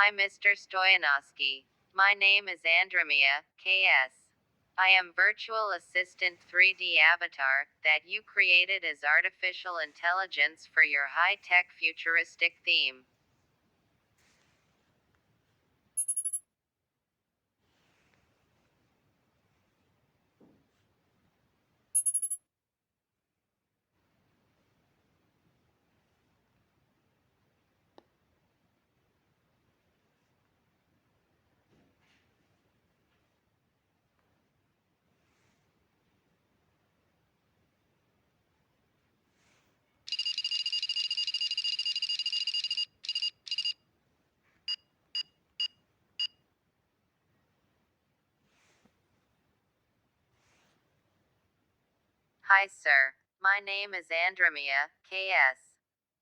Hi Mr. Stoyanovsky. My name is Andromia, KS. I am virtual assistant 3D avatar that you created as artificial intelligence for your high-tech futuristic theme. Hi sir. My name is Andromia, KS.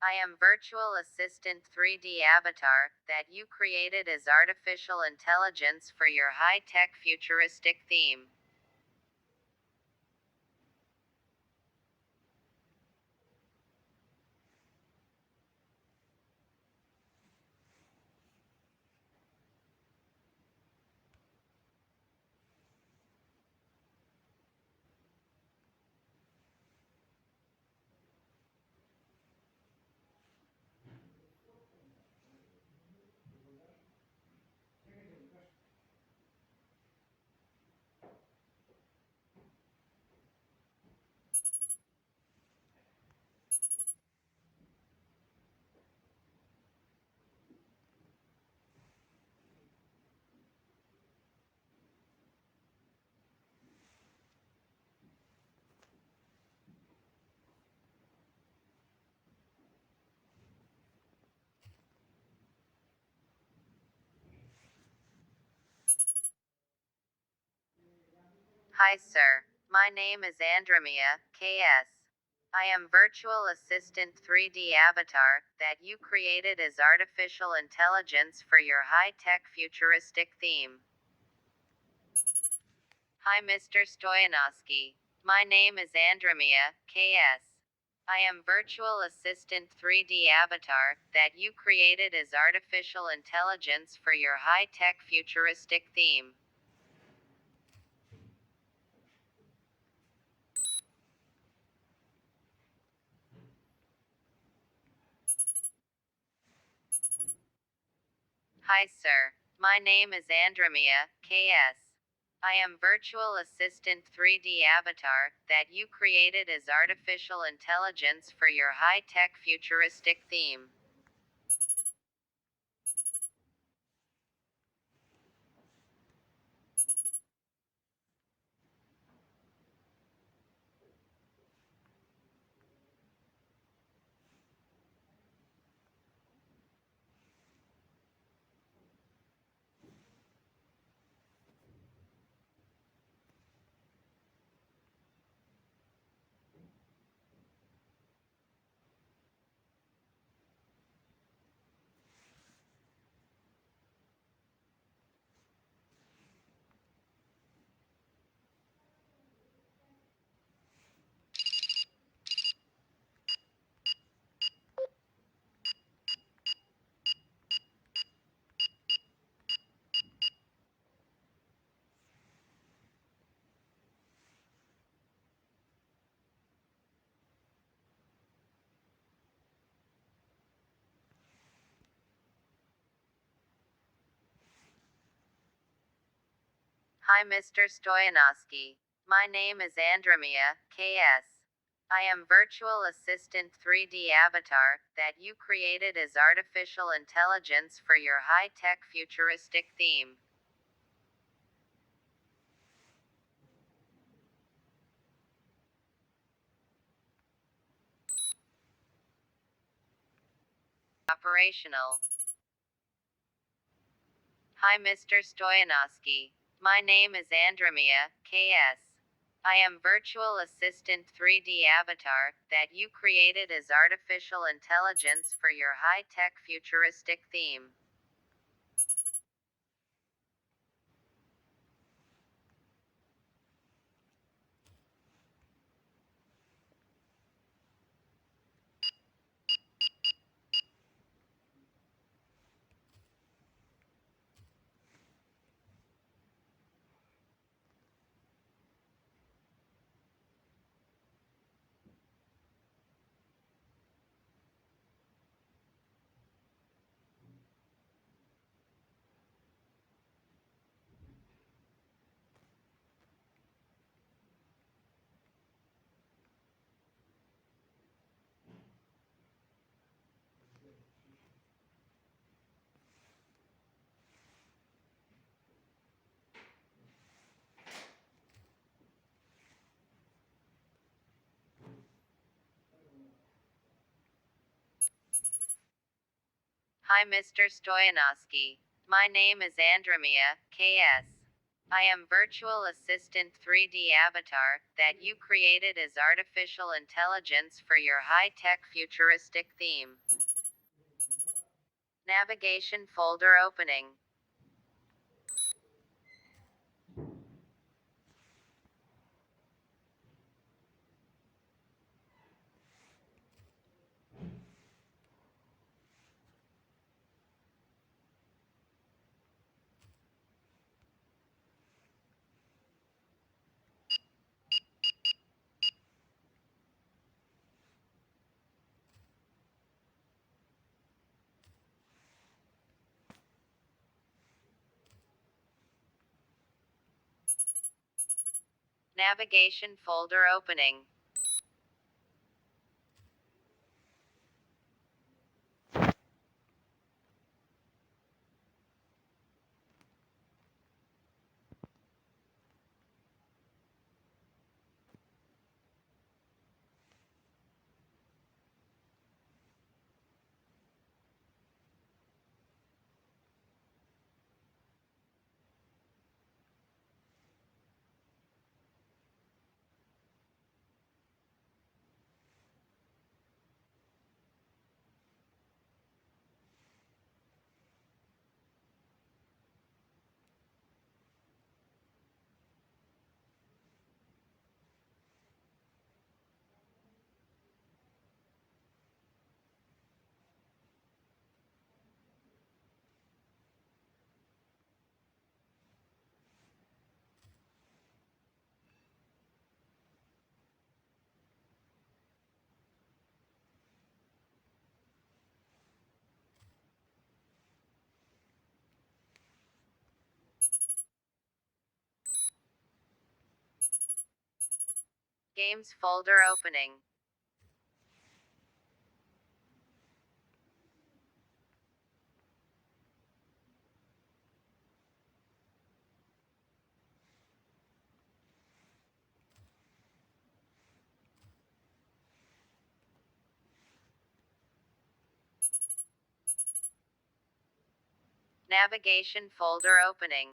I am virtual assistant 3D avatar that you created as artificial intelligence for your high-tech futuristic theme. Hi sir, my name is Andromia, KS. I am virtual assistant 3D avatar that you created as artificial intelligence for your high-tech futuristic theme. Hi Mr. Stoyanovsky. My name is Andromia, KS. I am virtual assistant 3D avatar that you created as artificial intelligence for your high-tech futuristic theme. Hi sir, my name is Andromia, KS. I am virtual assistant 3D avatar that you created as artificial intelligence for your high-tech futuristic theme. Hi Mr. Stoyanovsky. My name is Andromia, KS. I am virtual assistant 3D avatar that you created as artificial intelligence for your high-tech futuristic theme. Operational. Hi Mr. Stoyanovsky. My name is Andromia, KS. I am virtual assistant 3D avatar that you created as artificial intelligence for your high-tech futuristic theme. Hi Mr. Stoyanovsky. My name is Andromia, KS. I am virtual assistant 3D avatar that you created as artificial intelligence for your high-tech futuristic theme. Navigation folder opening. Navigation folder opening. Games folder opening. Navigation folder opening.